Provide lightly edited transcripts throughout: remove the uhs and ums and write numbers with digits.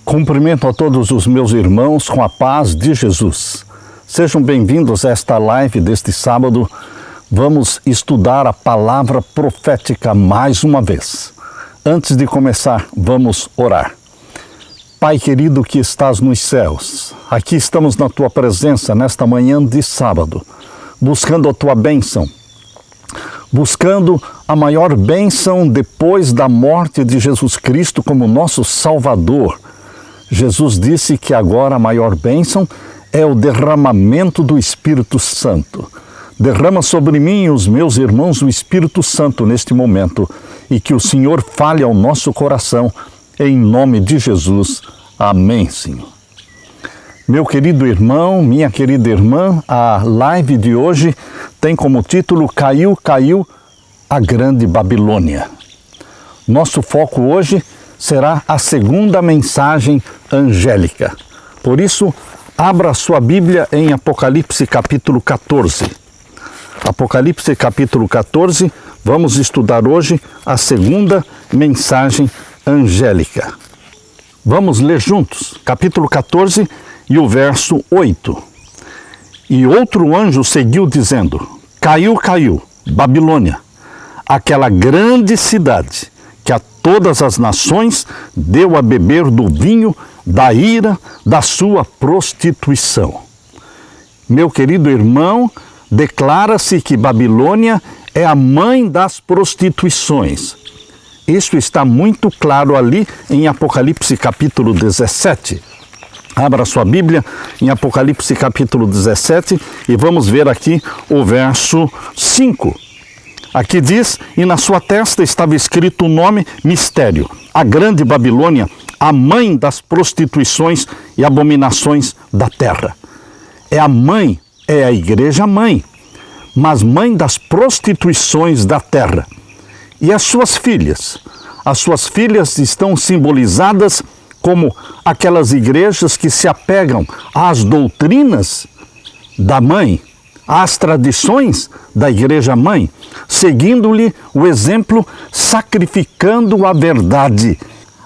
Cumprimento a todos os meus irmãos com a paz de Jesus. Sejam bem-vindos a esta live deste sábado. Vamos estudar a palavra profética mais uma vez. Antes de começar, vamos orar. Pai querido que estás nos céus, aqui estamos na Tua presença nesta manhã de sábado, buscando a Tua bênção, buscando a maior bênção depois da morte de Jesus Cristo como nosso Salvador. Jesus disse que agora a maior bênção é o derramamento do Espírito Santo. Derrama sobre mim e os meus irmãos o Espírito Santo neste momento e que o Senhor fale ao nosso coração, em nome de Jesus. Amém, Senhor. Meu querido irmão, minha querida irmã, a live de hoje tem como título Caiu a Grande Babilônia. Nosso foco hoje será a segunda mensagem angélica. Por isso, abra sua Bíblia em Apocalipse capítulo 14. Apocalipse capítulo 14, vamos estudar hoje a segunda mensagem angélica. Vamos ler juntos, capítulo 14 e o verso 8. E outro anjo seguiu dizendo: Caiu, Babilônia, aquela grande cidade que a todas as nações deu a beber do vinho da ira da sua prostituição. Meu querido irmão, declara-se que Babilônia é a mãe das prostituições. Isso está muito claro ali em Apocalipse capítulo 17. Abra sua Bíblia em Apocalipse capítulo 17 e vamos ver aqui o verso 5. Aqui diz: e na sua testa estava escrito o nome mistério, a grande Babilônia, a mãe das prostituições e abominações da terra. É a mãe, é a igreja mãe, mas mãe das prostituições da terra. E as suas filhas estão simbolizadas como aquelas igrejas que se apegam às doutrinas da mãe, às tradições da igreja mãe, seguindo-lhe o exemplo, sacrificando a verdade,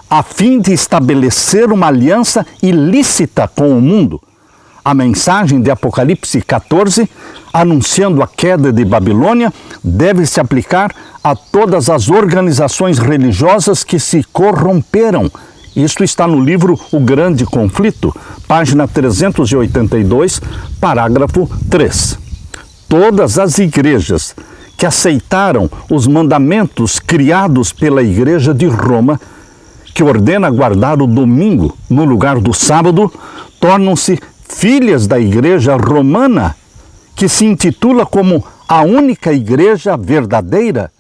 a fim de estabelecer uma aliança ilícita com o mundo. A mensagem de Apocalipse 14, anunciando a queda de Babilônia, deve se aplicar a todas as organizações religiosas que se corromperam. Isto está no livro O Grande Conflito, página 382, parágrafo 3. Todas as igrejas que aceitaram os mandamentos criados pela Igreja de Roma, que ordena guardar o domingo no lugar do sábado, tornam-se filhas da Igreja Romana, que se intitula como a única igreja verdadeira,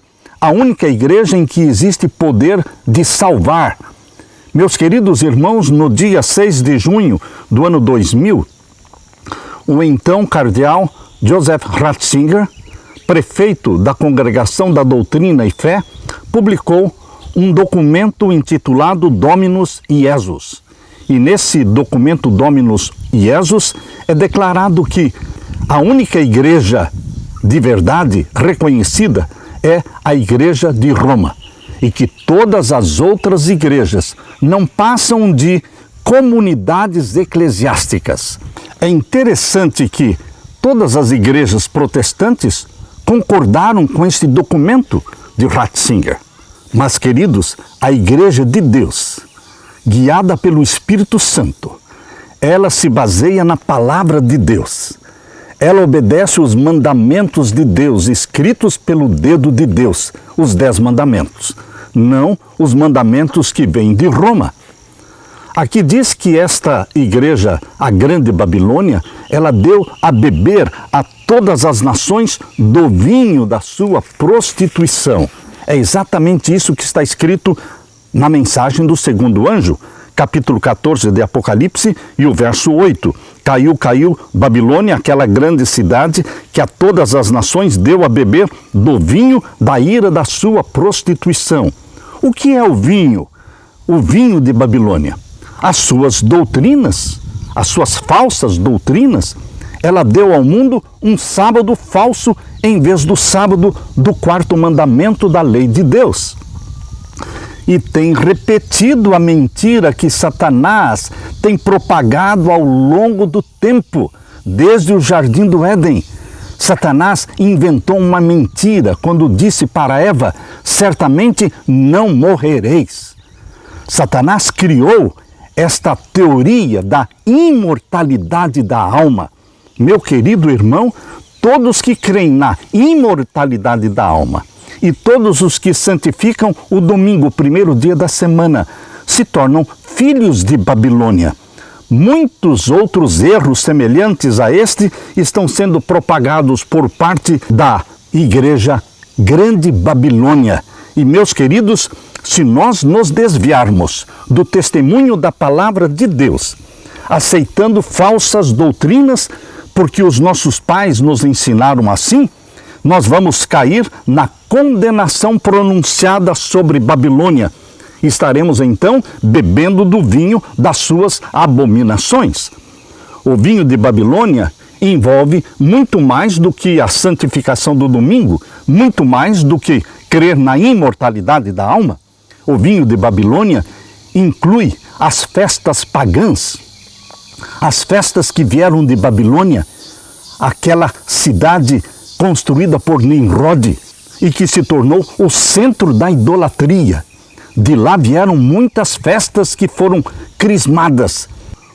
a única igreja em que existe poder de salvar. Meus queridos irmãos, no dia 6 de junho do ano 2000, o então cardeal Joseph Ratzinger, prefeito da Congregação da Doutrina e Fé, publicou um documento intitulado Dominus Iesus. E nesse documento Dominus Iesus é declarado que a única igreja de verdade reconhecida é a Igreja de Roma e que todas as outras igrejas não passam de comunidades eclesiásticas. É interessante que todas as igrejas protestantes concordaram com este documento de Ratzinger. Mas, queridos, a Igreja de Deus, guiada pelo Espírito Santo, ela se baseia na palavra de Deus. Ela obedece os mandamentos de Deus, escritos pelo dedo de Deus, os 10 mandamentos, não os mandamentos que vêm de Roma. Aqui diz que esta igreja, a Grande Babilônia, ela deu a beber a todas as nações do vinho da sua prostituição. É exatamente isso que está escrito na mensagem do segundo anjo, capítulo 14 de Apocalipse e o verso 8. Caiu Babilônia, aquela grande cidade que a todas as nações deu a beber do vinho da ira da sua prostituição. O que é o vinho? O vinho de Babilônia. As suas doutrinas, as suas falsas doutrinas. Ela deu ao mundo um sábado falso em vez do sábado do quarto mandamento da lei de Deus. e tem repetido a mentira que Satanás tem propagado ao longo do tempo, desde o Jardim do Éden. Satanás inventou uma mentira quando disse para Eva: certamente não morrereis. Satanás criou esta teoria da imortalidade da alma. Meu querido irmão, todos que creem na imortalidade da alma e todos os que santificam o domingo, o primeiro dia da semana, se tornam filhos de Babilônia. Muitos outros erros semelhantes a este estão sendo propagados por parte da Igreja Grande Babilônia. E, meus queridos, se nós nos desviarmos do testemunho da palavra de Deus, aceitando falsas doutrinas, porque os nossos pais nos ensinaram assim, nós vamos cair na condenação pronunciada sobre Babilônia. Estaremos então bebendo do vinho das suas abominações. O vinho de Babilônia envolve muito mais do que a santificação do domingo, muito mais do que crer na imortalidade da alma. O vinho de Babilônia inclui as festas pagãs, as festas que vieram de Babilônia, aquela cidade construída por Nimrod e que se tornou o centro da idolatria. De lá vieram muitas festas que foram crismadas,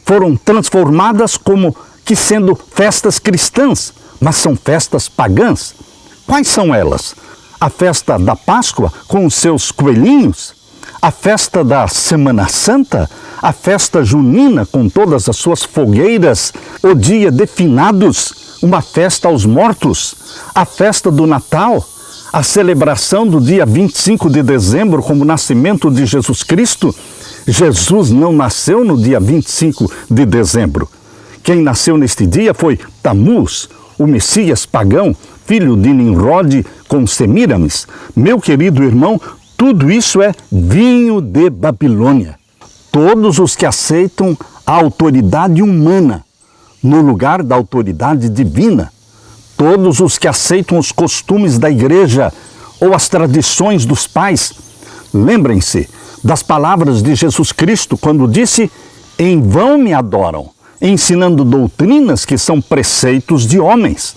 foram transformadas como que sendo festas cristãs, mas são festas pagãs. Quais são elas? A festa da Páscoa com os seus coelhinhos, a festa da Semana Santa, a festa junina com todas as suas fogueiras, o dia de finados, uma festa aos mortos, a festa do Natal, a celebração do dia 25 de dezembro como nascimento de Jesus Cristo. Jesus não nasceu no dia 25 de dezembro. Quem nasceu neste dia foi Tamuz, o Messias pagão, filho de Nimrod com Semíramis. Meu querido irmão, tudo isso é vinho de Babilônia. Todos os que aceitam a autoridade humana no lugar da autoridade divina, todos os que aceitam os costumes da igreja ou as tradições dos pais, lembrem-se das palavras de Jesus Cristo quando disse: em vão me adoram, ensinando doutrinas que são preceitos de homens.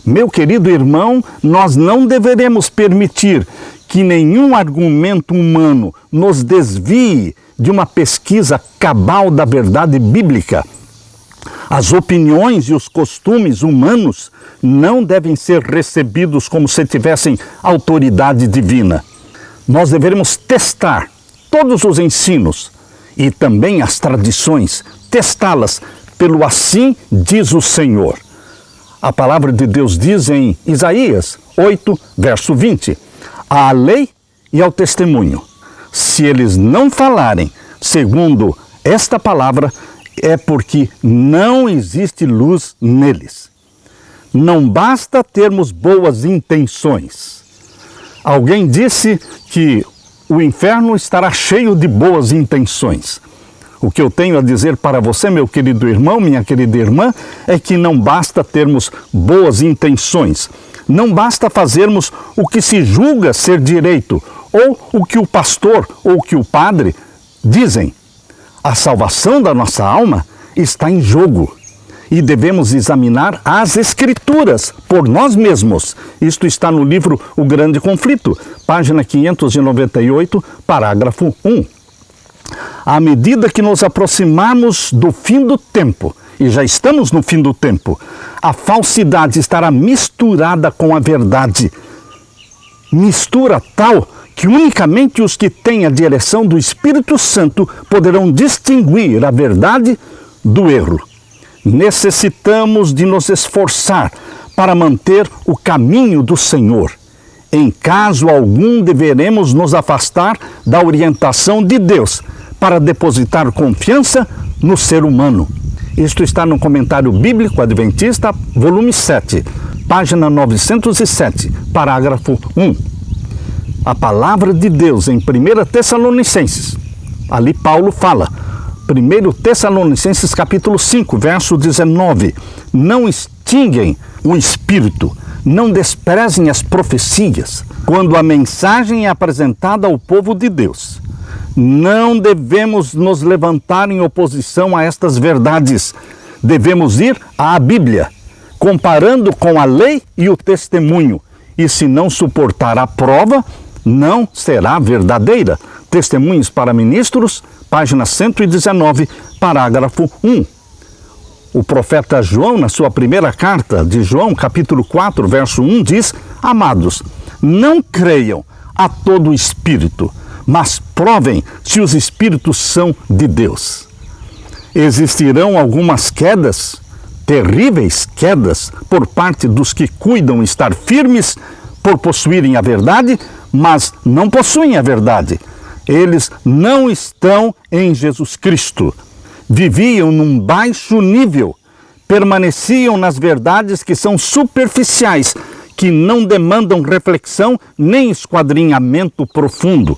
Meu querido irmão, nós não deveremos permitir que nenhum argumento humano nos desvie de uma pesquisa cabal da verdade bíblica. As opiniões e os costumes humanos não devem ser recebidos como se tivessem autoridade divina. Nós devemos testar todos os ensinos e também as tradições, testá-las pelo assim diz o Senhor. A palavra de Deus diz em Isaías 8, verso 20, à lei e ao testemunho. Se eles não falarem segundo esta palavra, é porque não existe luz neles. Não basta termos boas intenções. Alguém disse que o inferno estará cheio de boas intenções. O que eu tenho a dizer para você, meu querido irmão, minha querida irmã, é que não basta termos boas intenções. Não basta fazermos o que se julga ser direito, ou o que o pastor ou o que o padre dizem. A salvação da nossa alma está em jogo e devemos examinar as Escrituras por nós mesmos. Isto está no livro O Grande Conflito, página 598, parágrafo 1. À medida que nos aproximamos do fim do tempo, e já estamos no fim do tempo, a falsidade estará misturada com a verdade. Mistura tal que unicamente os que têm a direção do Espírito Santo poderão distinguir a verdade do erro. Necessitamos de nos esforçar para manter o caminho do Senhor. Em caso algum, deveremos nos afastar da orientação de Deus para depositar confiança no ser humano. Isto está no Comentário Bíblico Adventista, volume 7, página 907, parágrafo 1. A palavra de Deus em 1 Tessalonicenses, ali Paulo fala, 1 Tessalonicenses capítulo 5, verso 19, não extinguem o espírito, não desprezem as profecias, quando a mensagem é apresentada ao povo de Deus. Não devemos nos levantar em oposição a estas verdades. Devemos ir à Bíblia, comparando com a lei e o testemunho. E se não suportar a prova, não será verdadeira. Testemunhos para Ministros, página 119, parágrafo 1. O profeta João, na sua primeira carta de João, capítulo 4, verso 1, diz: Amados, não creiam a todo espírito, mas provem se os espíritos são de Deus. Existirão algumas quedas, terríveis quedas, por parte dos que cuidam estar firmes por possuírem a verdade, mas não possuem a verdade. Eles não estão em Jesus Cristo. Viviam num baixo nível, permaneciam nas verdades que são superficiais, que não demandam reflexão nem esquadrinhamento profundo.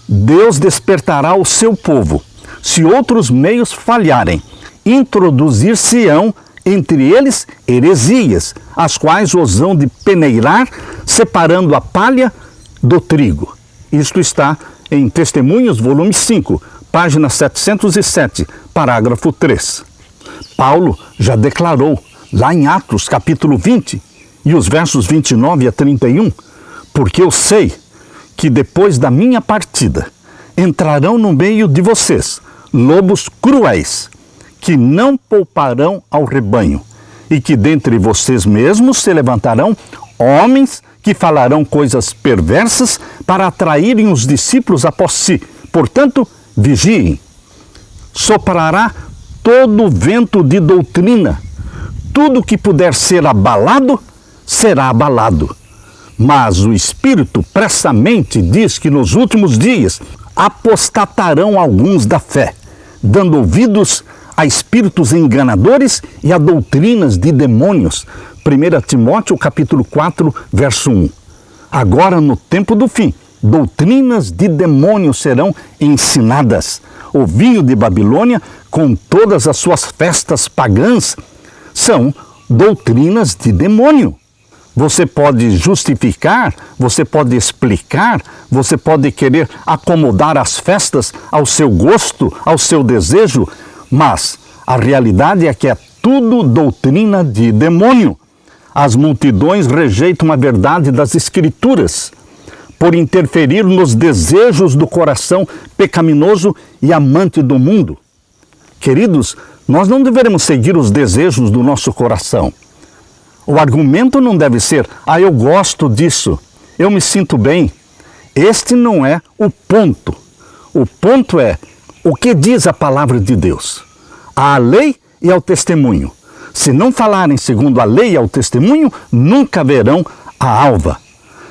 Deus despertará o seu povo, se outros meios falharem. Introduzir-se-ão entre eles heresias, as quais osam de peneirar, separando a palha do trigo. Isto está em Testemunhos, volume 5, página 707, parágrafo 3. Paulo já declarou, lá em Atos, capítulo 20, e os versos 29 a 31, porque eu sei que depois da minha partida entrarão no meio de vocês lobos cruéis, que não pouparão ao rebanho, e que dentre vocês mesmos se levantarão homens que falarão coisas perversas para atraírem os discípulos após si. Portanto, vigiem. Soprará todo vento de doutrina. Tudo que puder ser abalado, será abalado. Mas o Espírito pressamente diz que nos últimos dias apostatarão alguns da fé, dando ouvidos a espíritos enganadores e a doutrinas de demônios. 1 Timóteo capítulo 4, verso 1. Agora, no tempo do fim, doutrinas de demônios serão ensinadas. O vinho de Babilônia, com todas as suas festas pagãs, são doutrinas de demônio. Você pode justificar, você pode explicar, você pode querer acomodar as festas ao seu gosto, ao seu desejo, mas a realidade é que é tudo doutrina de demônio. As multidões rejeitam a verdade das Escrituras por interferir nos desejos do coração pecaminoso e amante do mundo. Queridos, nós não devemos seguir os desejos do nosso coração. O argumento não deve ser: eu gosto disso, eu me sinto bem. Este não é o ponto. O ponto é o que diz a palavra de Deus, à lei e ao testemunho. Se não falarem segundo a lei e ao testemunho, nunca verão a alva.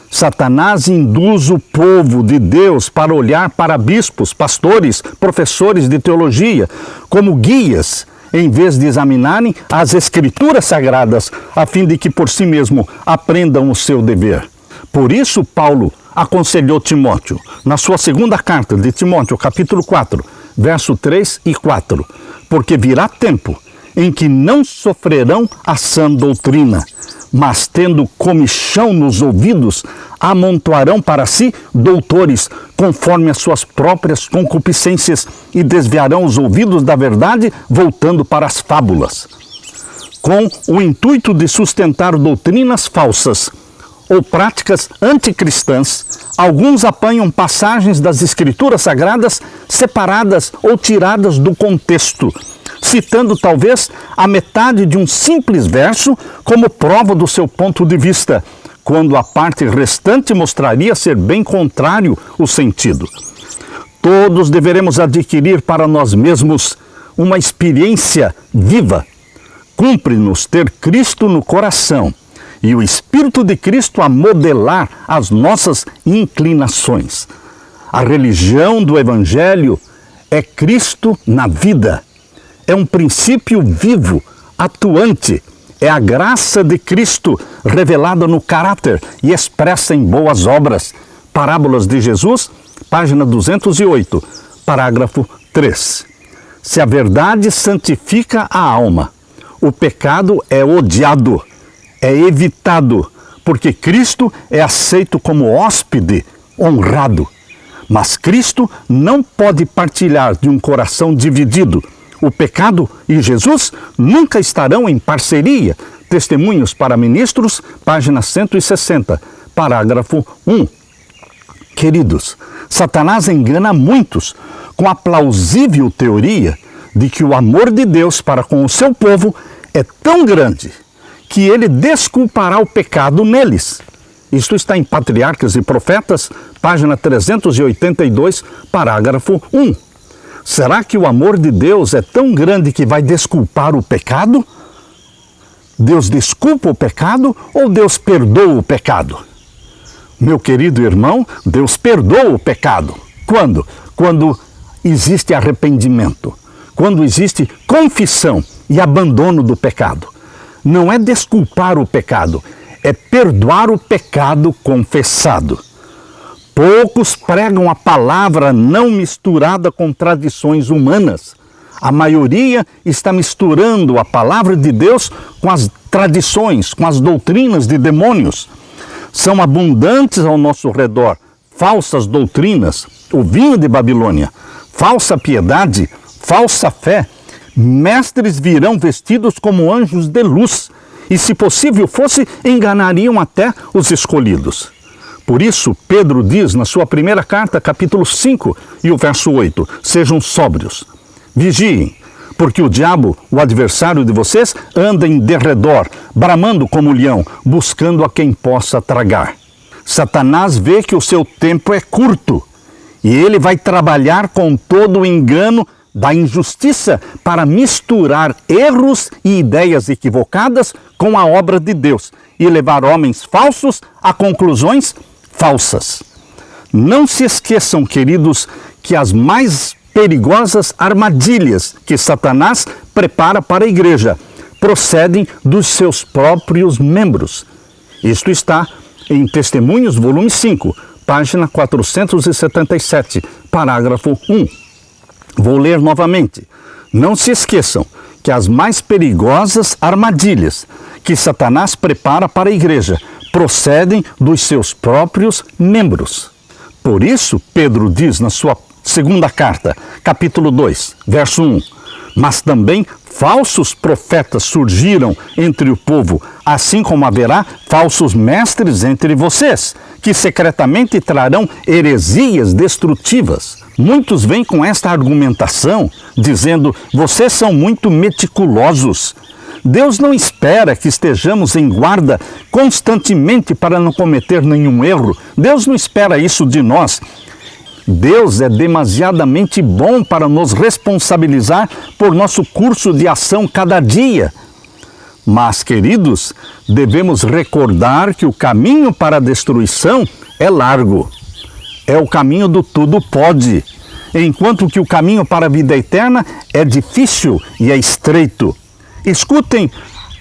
Satanás induz o povo de Deus para olhar para bispos, pastores, professores de teologia como guias, em vez de examinarem as Escrituras Sagradas, a fim de que por si mesmo aprendam o seu dever. Por isso, Paulo aconselhou Timóteo, na sua segunda carta de Timóteo, capítulo 4, verso 3 e 4, porque virá tempo em que não sofrerão a sã doutrina, mas tendo comichão nos ouvidos, amontoarão para si doutores, conforme as suas próprias concupiscências, e desviarão os ouvidos da verdade, voltando para as fábulas. Com o intuito de sustentar doutrinas falsas ou práticas anticristãs, alguns apanham passagens das Escrituras Sagradas separadas ou tiradas do contexto, citando talvez a metade de um simples verso como prova do seu ponto de vista, quando a parte restante mostraria ser bem contrário o sentido. Todos deveremos adquirir para nós mesmos uma experiência viva. Cumpre-nos ter Cristo no coração e o Espírito de Cristo a modelar as nossas inclinações. A religião do Evangelho é Cristo na vida. É um princípio vivo, atuante. É a graça de Cristo revelada no caráter e expressa em boas obras. Parábolas de Jesus, página 208, parágrafo 3. Se a verdade santifica a alma, o pecado é odiado, é evitado, porque Cristo é aceito como hóspede honrado. Mas Cristo não pode partilhar de um coração dividido. O pecado e Jesus nunca estarão em parceria. Testemunhos para Ministros, página 160, parágrafo 1. Queridos, Satanás engana muitos com a plausível teoria de que o amor de Deus para com o seu povo é tão grande que ele desculpará o pecado neles. Isto está em Patriarcas e Profetas, página 382, parágrafo 1. Será que o amor de Deus é tão grande que vai desculpar o pecado? Deus desculpa o pecado ou Deus perdoa o pecado? Meu querido irmão, Deus perdoa o pecado. Quando? Quando existe arrependimento, quando existe confissão e abandono do pecado. Não é desculpar o pecado, é perdoar o pecado confessado. Poucos pregam a palavra não misturada com tradições humanas. A maioria está misturando a palavra de Deus com as tradições, com as doutrinas de demônios. São abundantes ao nosso redor falsas doutrinas, o vinho de Babilônia, falsa piedade, falsa fé. Mestres virão vestidos como anjos de luz e, se possível fosse, enganariam até os escolhidos. Por isso, Pedro diz na sua primeira carta, capítulo 5 e o verso 8, sejam sóbrios, vigiem, porque o diabo, o adversário de vocês, anda em derredor, bramando como leão, buscando a quem possa tragar. Satanás vê que o seu tempo é curto e ele vai trabalhar com todo o engano da injustiça para misturar erros e ideias equivocadas com a obra de Deus e levar homens falsos a conclusões falsas. Não se esqueçam, queridos, que as mais perigosas armadilhas que Satanás prepara para a igreja procedem dos seus próprios membros. Isto está em Testemunhos, volume 5, página 477, parágrafo 1. Vou ler novamente. Não se esqueçam que as mais perigosas armadilhas que Satanás prepara para a igreja procedem dos seus próprios membros. Por isso, Pedro diz na sua segunda carta, capítulo 2, verso 1, mas também falsos profetas surgiram entre o povo, assim como haverá falsos mestres entre vocês, que secretamente trarão heresias destrutivas. Muitos vêm com esta argumentação, dizendo, vocês são muito meticulosos. Deus não espera que estejamos em guarda constantemente para não cometer nenhum erro. Deus não espera isso de nós. Deus é demasiadamente bom para nos responsabilizar por nosso curso de ação cada dia. Mas, queridos, devemos recordar que o caminho para a destruição é largo. É o caminho do tudo pode, enquanto que o caminho para a vida eterna é difícil e é estreito. Escutem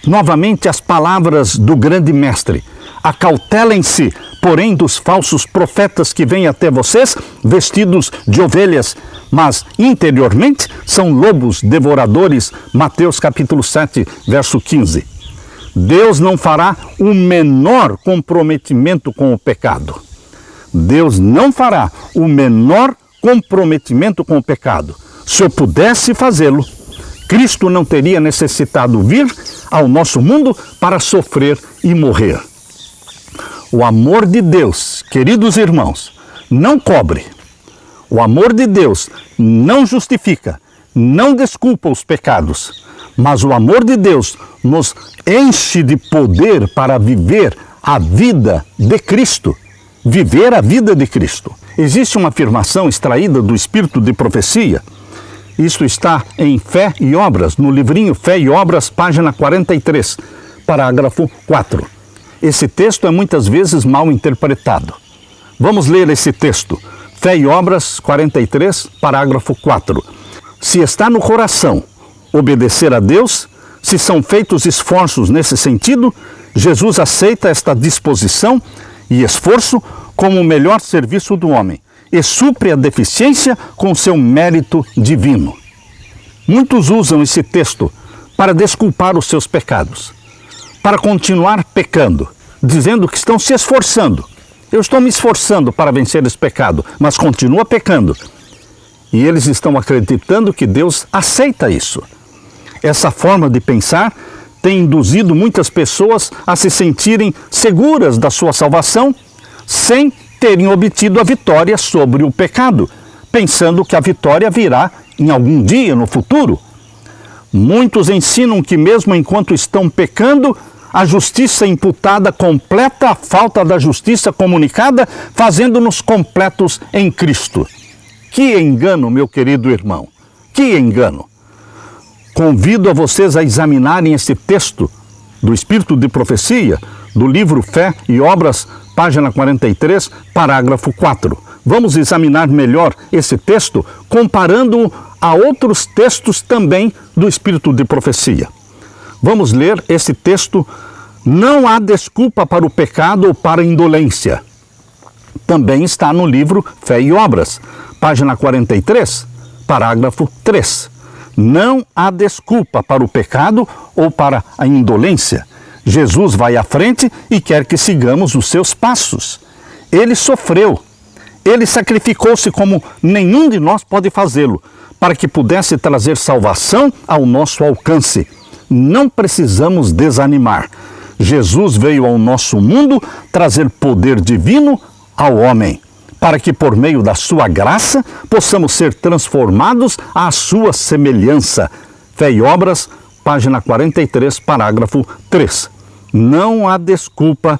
novamente as palavras do grande mestre. Acautelem-se, porém, dos falsos profetas que vêm até vocês vestidos de ovelhas, mas interiormente são lobos devoradores. Mateus capítulo 7, verso 15. Deus não fará o menor comprometimento com o pecado. Deus não fará o menor comprometimento com o pecado. Se eu pudesse fazê-lo, Cristo não teria necessitado vir ao nosso mundo para sofrer e morrer. O amor de Deus, queridos irmãos, não cobre. O amor de Deus não justifica, não desculpa os pecados, mas o amor de Deus nos enche de poder para viver a vida de Cristo. Viver a vida de Cristo. Existe uma afirmação extraída do Espírito de Profecia. Isto está em Fé e Obras, no livrinho Fé e Obras, página 43, parágrafo 4. Esse texto é muitas vezes mal interpretado. Vamos ler esse texto. Fé e Obras 43, parágrafo 4. Se está no coração obedecer a Deus, se são feitos esforços nesse sentido, Jesus aceita esta disposição e esforço como o melhor serviço do homem e supre a deficiência com seu mérito divino. Muitos usam esse texto para desculpar os seus pecados, para continuar pecando, dizendo que estão se esforçando. eu estou me esforçando para vencer esse pecado, mas continua pecando. E eles estão acreditando que Deus aceita isso. Essa forma de pensar tem induzido muitas pessoas a se sentirem seguras da sua salvação sem terem obtido a vitória sobre o pecado, pensando que a vitória virá em algum dia no futuro. Muitos ensinam que mesmo enquanto estão pecando, a justiça imputada completa a falta da justiça comunicada, fazendo-nos completos em Cristo. Que engano, meu querido irmão, que engano! Convido a vocês a examinarem esse texto do Espírito de Profecia, do livro Fé e Obras, página 43, parágrafo 4. Vamos examinar melhor esse texto, comparando-o a outros textos também do Espírito de Profecia. Vamos ler esse texto. Não há desculpa para o pecado ou para a indolência. Também está no livro Fé e Obras, página 43, parágrafo 3. Não há desculpa para o pecado ou para a indolência. Jesus vai à frente e quer que sigamos os seus passos. Ele sofreu. Ele sacrificou-se como nenhum de nós pode fazê-lo, para que pudesse trazer salvação ao nosso alcance. Não precisamos desanimar. Jesus veio ao nosso mundo trazer poder divino ao homem, para que por meio da sua graça possamos ser transformados à sua semelhança. Fé e Obras, página 43, parágrafo 3. Não há desculpa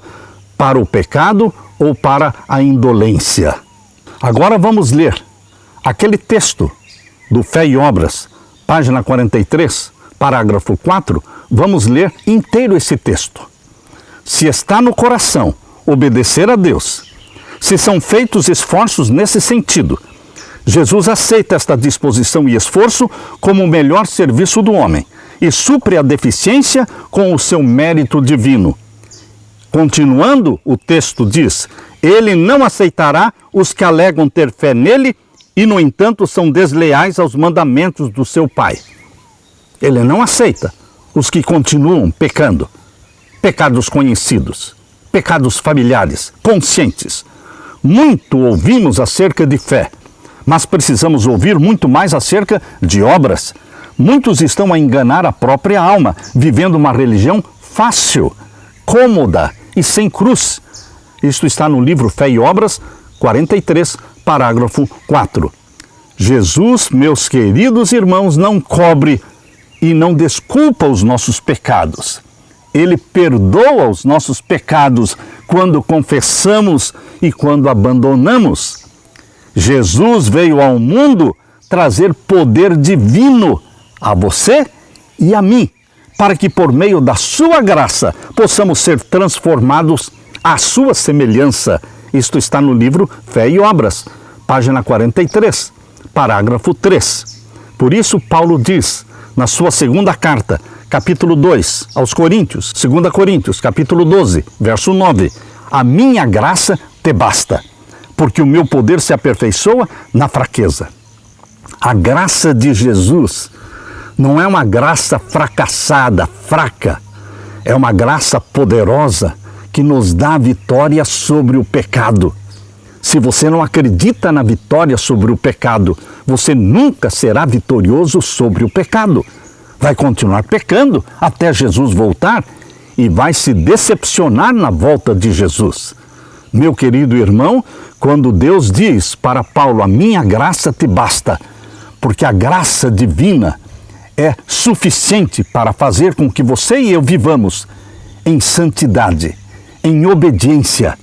para o pecado ou para a indolência. Agora vamos ler aquele texto do Fé e Obras, página 43, parágrafo 4. Vamos ler inteiro esse texto. Se está no coração obedecer a Deus, se são feitos esforços nesse sentido, Jesus aceita esta disposição e esforço como o melhor serviço do homem e supre a deficiência com o seu mérito divino. Continuando, o texto diz: ele não aceitará os que alegam ter fé nele e, no entanto, são desleais aos mandamentos do seu Pai. Ele não aceita os que continuam pecando. Pecados conhecidos, pecados familiares, conscientes. Muito ouvimos acerca de fé, mas precisamos ouvir muito mais acerca de obras. Muitos estão a enganar a própria alma, vivendo uma religião fácil, cômoda e sem cruz. Isto está no livro Fé e Obras, 43, parágrafo 4. Jesus, meus queridos irmãos, não cobre e não desculpa os nossos pecados. Ele perdoa os nossos pecados quando confessamos e quando abandonamos. Jesus veio ao mundo trazer poder divino a você e a mim, para que por meio da sua graça possamos ser transformados à sua semelhança. Isto está no livro Fé e Obras, página 43, parágrafo 3. Por isso Paulo diz, na sua segunda carta, capítulo 2, aos Coríntios, 2 Coríntios, capítulo 12, verso 9, a minha graça te basta, porque o meu poder se aperfeiçoa na fraqueza. A graça de Jesus não é uma graça fracassada, fraca, é uma graça poderosa que nos dá a vitória sobre o pecado. Se você não acredita na vitória sobre o pecado, você nunca será vitorioso sobre o pecado. Vai continuar pecando até Jesus voltar e vai se decepcionar na volta de Jesus. Meu querido irmão, quando Deus diz para Paulo, a minha graça te basta, porque a graça divina é suficiente para fazer com que você e eu vivamos em santidade, em obediência.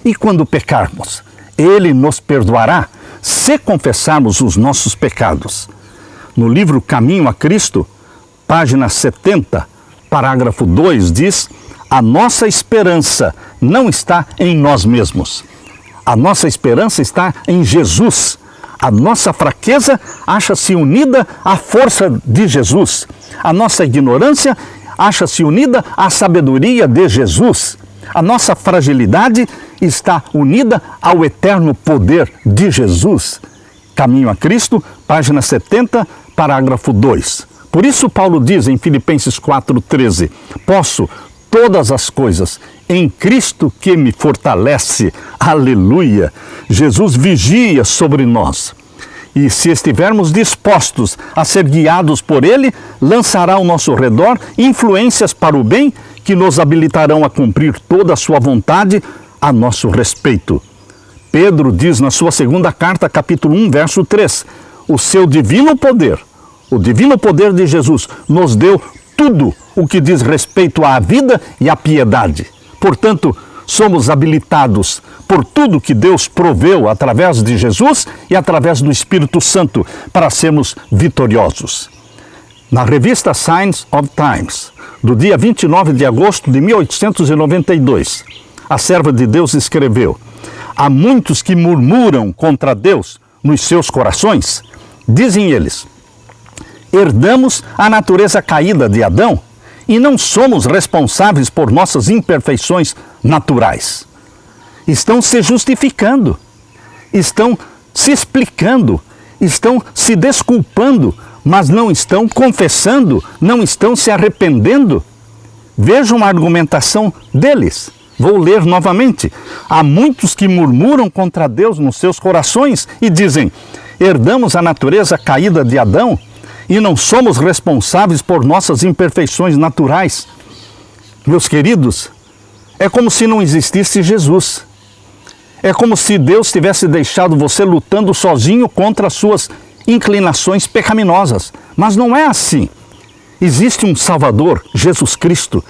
E quando pecarmos, Ele nos perdoará se confessarmos os nossos pecados. No livro Caminho a Cristo, página 70, parágrafo 2, diz: a nossa esperança não está em nós mesmos. A nossa esperança está em Jesus. A nossa fraqueza acha-se unida à força de Jesus. A nossa ignorância acha-se unida à sabedoria de Jesus. A nossa fragilidade está unida ao eterno poder de Jesus. Caminho a Cristo, página 70, parágrafo 2. Por isso Paulo diz em Filipenses 4,13, posso todas as coisas em Cristo que me fortalece. Aleluia! Jesus vigia sobre nós. E se estivermos dispostos a ser guiados por Ele, lançará ao nosso redor influências para o bem que nos habilitarão a cumprir toda a sua vontade a nosso respeito. Pedro diz na sua segunda carta, capítulo 1, verso 3, o seu divino poder, o divino poder de Jesus, nos deu tudo o que diz respeito à vida e à piedade. Portanto, somos habilitados por tudo que Deus proveu através de Jesus e através do Espírito Santo para sermos vitoriosos. Na revista Signs of Times, do dia 29 de agosto de 1892, a serva de Deus escreveu: há muitos que murmuram contra Deus nos seus corações. Dizem eles: herdamos a natureza caída de Adão e não somos responsáveis por nossas imperfeições naturais. Estão se justificando, estão se explicando, estão se desculpando, mas não estão confessando, não estão se arrependendo. Vejam a argumentação deles. Vou ler novamente. Há muitos que murmuram contra Deus nos seus corações e dizem: herdamos a natureza caída de Adão e não somos responsáveis por nossas imperfeições naturais. Meus queridos, é como se não existisse Jesus. É como se Deus tivesse deixado você lutando sozinho contra as suas inclinações pecaminosas. Mas não é assim. Existe um Salvador, Jesus Cristo,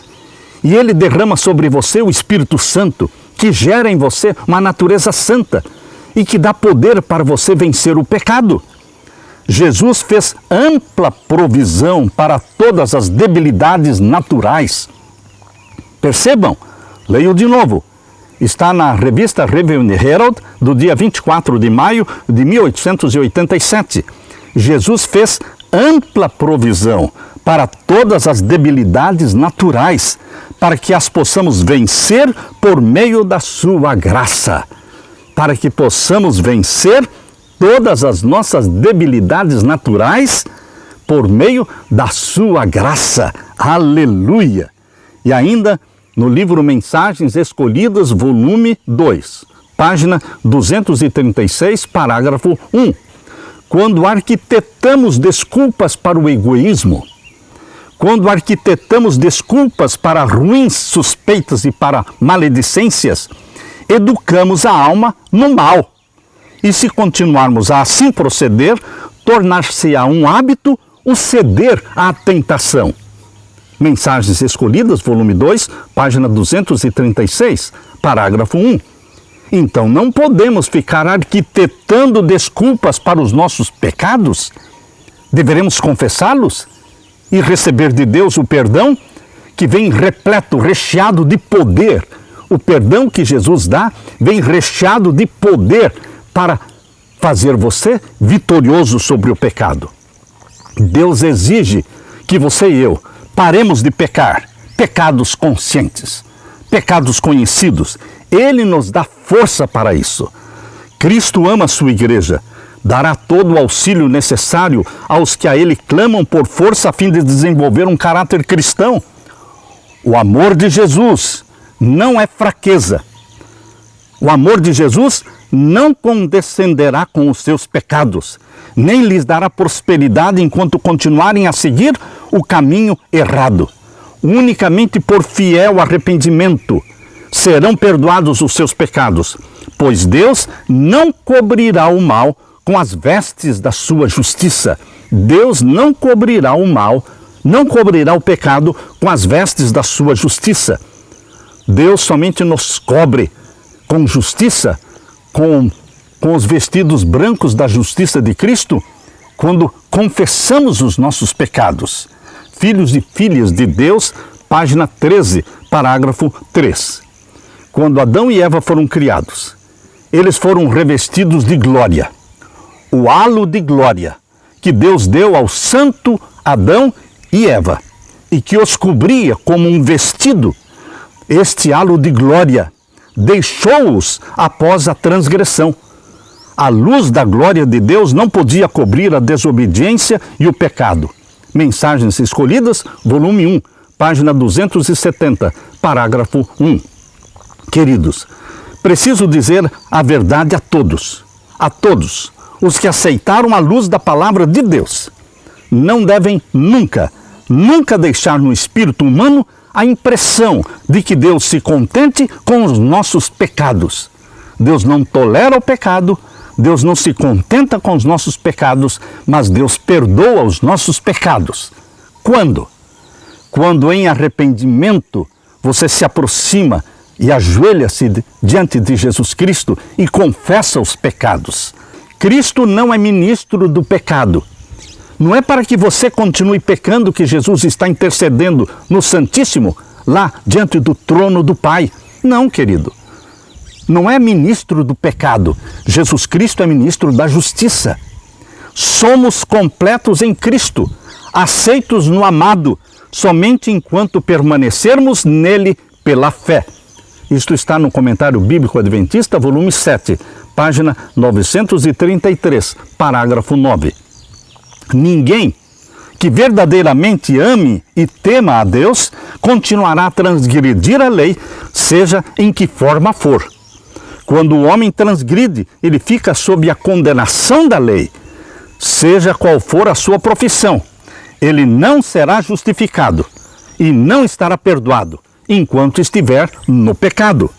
e Ele derrama sobre você o Espírito Santo, que gera em você uma natureza santa e que dá poder para você vencer o pecado. Jesus fez ampla provisão para todas as debilidades naturais. Percebam, leio de novo. Está na revista Review Herald, do dia 24 de maio de 1887. Jesus fez ampla provisão para todas as debilidades naturais, para que as possamos vencer por meio da sua graça. Para que possamos vencer todas as nossas debilidades naturais por meio da sua graça. Aleluia! E ainda no livro Mensagens Escolhidas, volume 2, página 236, parágrafo 1. Quando arquitetamos desculpas para o egoísmo, quando arquitetamos desculpas para ruins suspeitas e para maledicências, educamos a alma no mal. E se continuarmos a assim proceder, tornar-se-á um hábito o ceder à tentação. Mensagens Escolhidas, volume 2, página 236, parágrafo 1. Então não podemos ficar arquitetando desculpas para os nossos pecados. Deveremos confessá-los e receber de Deus o perdão que vem repleto, recheado de poder. O perdão que Jesus dá vem recheado de poder para fazer você vitorioso sobre o pecado. Deus exige que você e eu paremos de pecar, pecados conscientes, pecados conhecidos. Ele nos dá força para isso. Cristo ama a sua igreja, dará todo o auxílio necessário aos que a Ele clamam por força a fim de desenvolver um caráter cristão. O amor de Jesus não é fraqueza. O amor de Jesus não condescenderá com os seus pecados, nem lhes dará prosperidade enquanto continuarem a seguir o caminho errado. Unicamente por fiel arrependimento serão perdoados os seus pecados, pois Deus não cobrirá o mal com as vestes da sua justiça. Deus não cobrirá o mal, não cobrirá o pecado com as vestes da sua justiça. Deus somente nos cobre com justiça, com os vestidos brancos da justiça de Cristo, quando confessamos os nossos pecados. Filhos e filhas de Deus, página 13, parágrafo 3. Quando Adão e Eva foram criados, eles foram revestidos de glória. O halo de glória que Deus deu ao santo Adão e Eva, e que os cobria como um vestido, este halo de glória deixou-os após a transgressão. A luz da glória de Deus não podia cobrir a desobediência e o pecado. Mensagens Escolhidas, volume 1, página 270, parágrafo 1. Queridos, preciso dizer a verdade a todos os que aceitaram a luz da palavra de Deus. Não devem nunca deixar no espírito humano a impressão de que Deus se contente com os nossos pecados. Deus não tolera o pecado, Deus não se contenta com os nossos pecados, mas Deus perdoa os nossos pecados. Quando? Quando em arrependimento você se aproxima e ajoelha-se diante de Jesus Cristo e confessa os pecados. Cristo não é ministro do pecado. Não é para que você continue pecando que Jesus está intercedendo no Santíssimo, lá diante do trono do Pai. Não, querido. Não é ministro do pecado. Jesus Cristo é ministro da justiça. Somos completos em Cristo, aceitos no amado, somente enquanto permanecermos nele pela fé. Isto está no Comentário Bíblico Adventista, volume 7, página 933, parágrafo 9. Ninguém que verdadeiramente ame e tema a Deus continuará a transgredir a lei, seja em que forma for. Quando o homem transgride, ele fica sob a condenação da lei, seja qual for a sua profissão. Ele não será justificado e não estará perdoado enquanto estiver no pecado.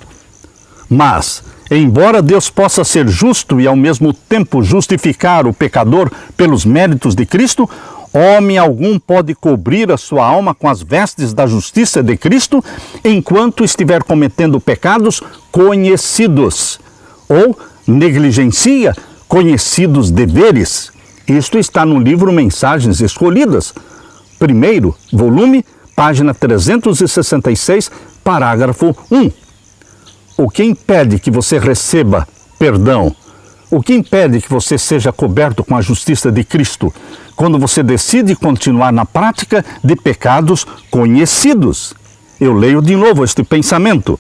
Mas, embora Deus possa ser justo e ao mesmo tempo justificar o pecador pelos méritos de Cristo, homem algum pode cobrir a sua alma com as vestes da justiça de Cristo enquanto estiver cometendo pecados conhecidos ou negligencia conhecidos deveres. Isto está no livro Mensagens Escolhidas, primeiro volume, página 366, parágrafo 1. O que impede que você receba perdão? O que impede que você seja coberto com a justiça de Cristo? Quando você decide continuar na prática de pecados conhecidos. Eu leio de novo este pensamento.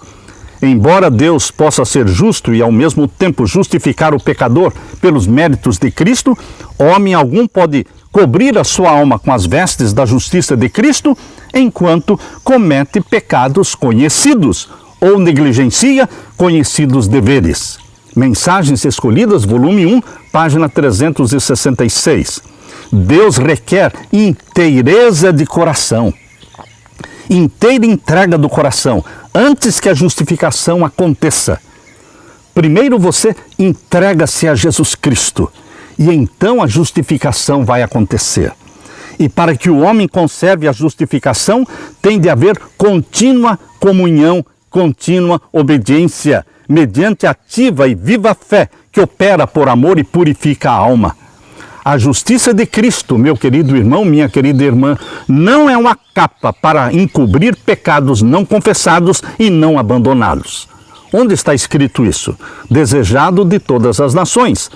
Embora Deus possa ser justo e ao mesmo tempo justificar o pecador pelos méritos de Cristo, homem algum pode cobrir a sua alma com as vestes da justiça de Cristo enquanto comete pecados conhecidos ou negligencia conhecidos deveres. Mensagens Escolhidas, volume 1, página 366. Deus requer inteireza de coração, inteira entrega do coração, antes que a justificação aconteça. Primeiro você entrega-se a Jesus Cristo, e então a justificação vai acontecer. E para que o homem conserve a justificação, tem de haver contínua comunhão, contínua obediência, mediante ativa e viva fé que opera por amor e purifica a alma. A justiça de Cristo, meu querido irmão, minha querida irmã, não é uma capa para encobrir pecados não confessados e não abandonados. Onde está escrito isso? Desejado de todas as nações.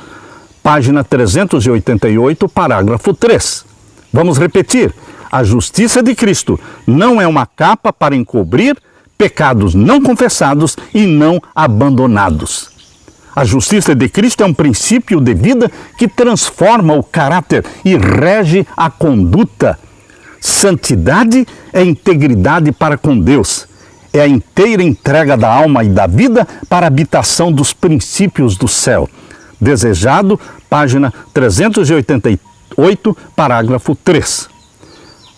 Página 388, parágrafo 3. Vamos repetir. A justiça de Cristo não é uma capa para encobrir pecados não confessados e não abandonados. A justiça de Cristo é um princípio de vida que transforma o caráter e rege a conduta. Santidade é integridade para com Deus. É a inteira entrega da alma e da vida para a habitação dos princípios do céu. Desejado, página 388, parágrafo 3.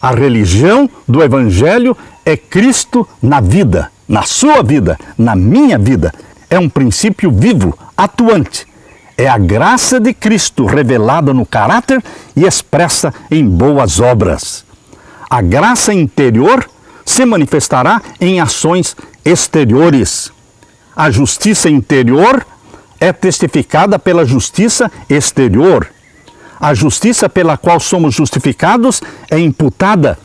A religião do Evangelho é Cristo na vida, na sua vida, na minha vida. É um princípio vivo, atuante. É a graça de Cristo revelada no caráter e expressa em boas obras. A graça interior se manifestará em ações exteriores. A justiça interior é testificada pela justiça exterior. A justiça pela qual somos justificados é imputada.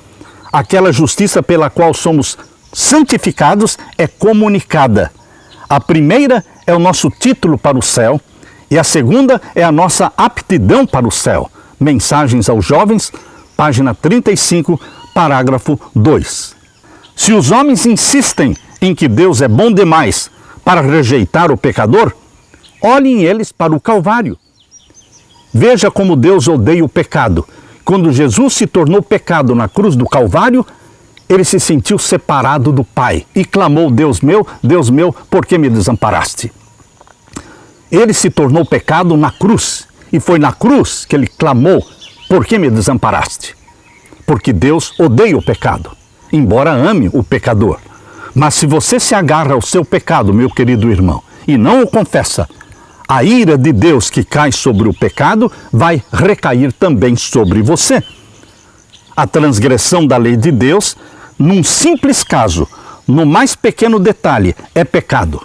Aquela justiça pela qual somos santificados é comunicada. A primeira é o nosso título para o céu e a segunda é a nossa aptidão para o céu. Mensagens aos Jovens, página 35, parágrafo 2. Se os homens insistem em que Deus é bom demais para rejeitar o pecador, olhem eles para o Calvário. Veja como Deus odeia o pecado. Quando Jesus se tornou pecado na cruz do Calvário, ele se sentiu separado do Pai e clamou: Deus meu, por que me desamparaste? Ele se tornou pecado na cruz, e foi na cruz que ele clamou: por que me desamparaste? Porque Deus odeia o pecado, embora ame o pecador. Mas se você se agarra ao seu pecado, meu querido irmão, e não o confessa, a ira de Deus que cai sobre o pecado vai recair também sobre você. A transgressão da lei de Deus, num simples caso, no mais pequeno detalhe, é pecado.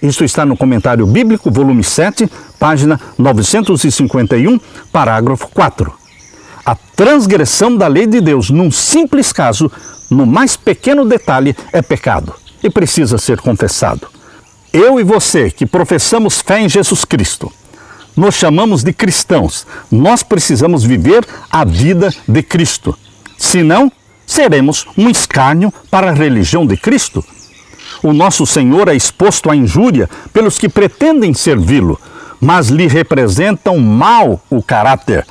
Isso está no Comentário Bíblico, volume 7, página 951, parágrafo 4. A transgressão da lei de Deus, num simples caso, no mais pequeno detalhe, é pecado e precisa ser confessado. Eu e você que professamos fé em Jesus Cristo, nos chamamos de cristãos, nós precisamos viver a vida de Cristo. Senão, seremos um escárnio para a religião de Cristo. O nosso Senhor é exposto à injúria pelos que pretendem servi-lo, mas lhe representam mal o caráter.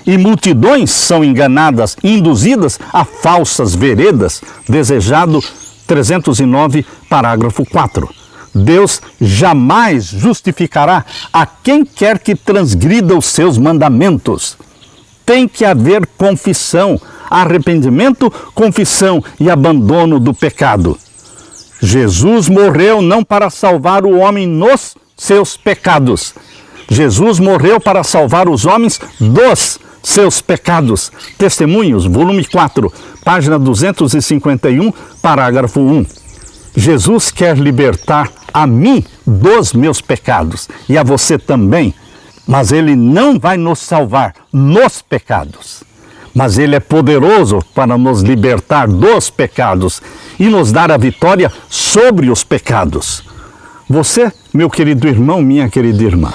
E multidões são enganadas, induzidas a falsas veredas. Desejado 309, parágrafo 4. Deus jamais justificará a quem quer que transgrida os seus mandamentos. Tem que haver confissão, arrependimento, confissão e abandono do pecado. Jesus morreu não para salvar o homem nos seus pecados. Jesus morreu para salvar os homens dos seus pecados. Testemunhos, volume 4, página 251, parágrafo 1. Jesus quer libertar a mim dos meus pecados e a você também, mas Ele não vai nos salvar nos pecados. Mas Ele é poderoso para nos libertar dos pecados e nos dar a vitória sobre os pecados. Você, meu querido irmão, minha querida irmã,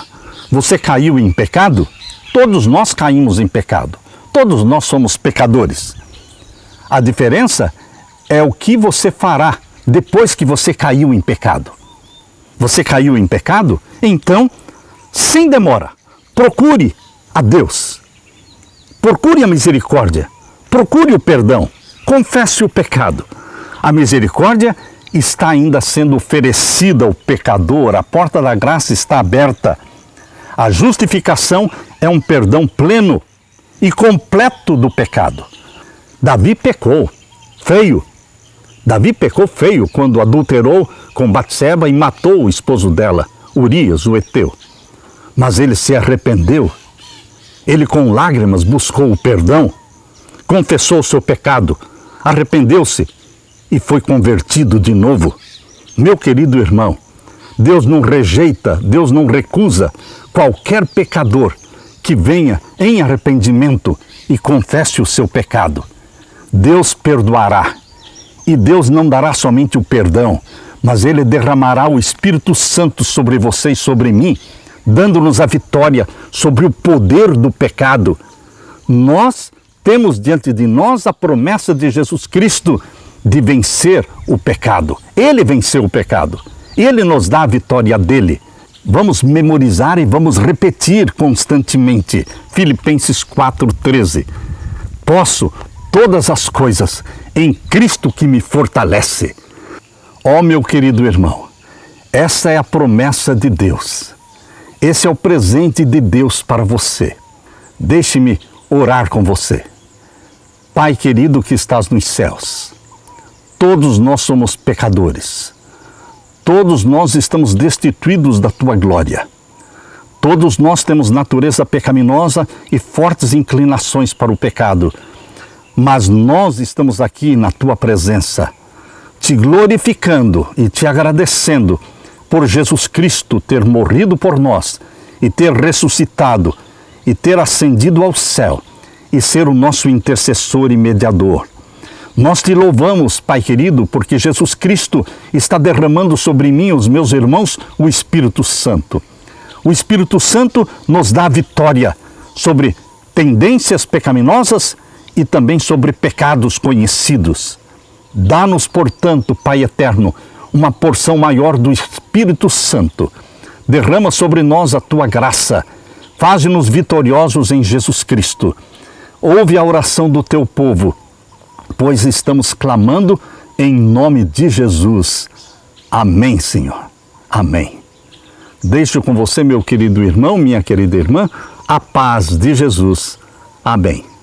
você caiu em pecado? Todos nós caímos em pecado. Todos nós somos pecadores. A diferença é o que você fará depois que você caiu em pecado. Você caiu em pecado? Então, sem demora, procure a Deus. Procure a misericórdia. Procure o perdão. Confesse o pecado. A misericórdia está ainda sendo oferecida ao pecador. A porta da graça está aberta. A justificação é um perdão pleno e completo do pecado. Davi pecou feio. Davi pecou feio quando adulterou com Batseba e matou o esposo dela, Urias, o heteu. Mas ele se arrependeu. Ele com lágrimas buscou o perdão, confessou o seu pecado, arrependeu-se e foi convertido de novo. Meu querido irmão, Deus não rejeita, Deus não recusa qualquer pecador que venha em arrependimento e confesse o seu pecado. Deus perdoará. E Deus não dará somente o perdão, mas Ele derramará o Espírito Santo sobre você e sobre mim, dando-nos a vitória sobre o poder do pecado. Nós temos diante de nós a promessa de Jesus Cristo de vencer o pecado. Ele venceu o pecado. Ele nos dá a vitória dele. Vamos memorizar e vamos repetir constantemente. Filipenses 4,13. Posso todas as coisas em Cristo que me fortalece. Ó meu querido irmão, essa é a promessa de Deus. Esse é o presente de Deus para você. Deixe-me orar com você. Pai querido que estás nos céus, todos nós somos pecadores. Todos nós estamos destituídos da Tua glória. Todos nós temos natureza pecaminosa e fortes inclinações para o pecado. Mas nós estamos aqui na Tua presença, te glorificando e te agradecendo por Jesus Cristo ter morrido por nós e ter ressuscitado e ter ascendido ao céu e ser o nosso intercessor e mediador. Nós te louvamos, Pai querido, porque Jesus Cristo está derramando sobre mim e os meus irmãos o Espírito Santo. O Espírito Santo nos dá vitória sobre tendências pecaminosas e também sobre pecados conhecidos. Dá-nos, portanto, Pai eterno, uma porção maior do Espírito Santo. Derrama sobre nós a Tua graça. Faze-nos vitoriosos em Jesus Cristo. Ouve a oração do Teu povo. pois estamos clamando em nome de Jesus. Amém, Senhor. Amém. Deixo com você, meu querido irmão, minha querida irmã, a paz de Jesus. Amém.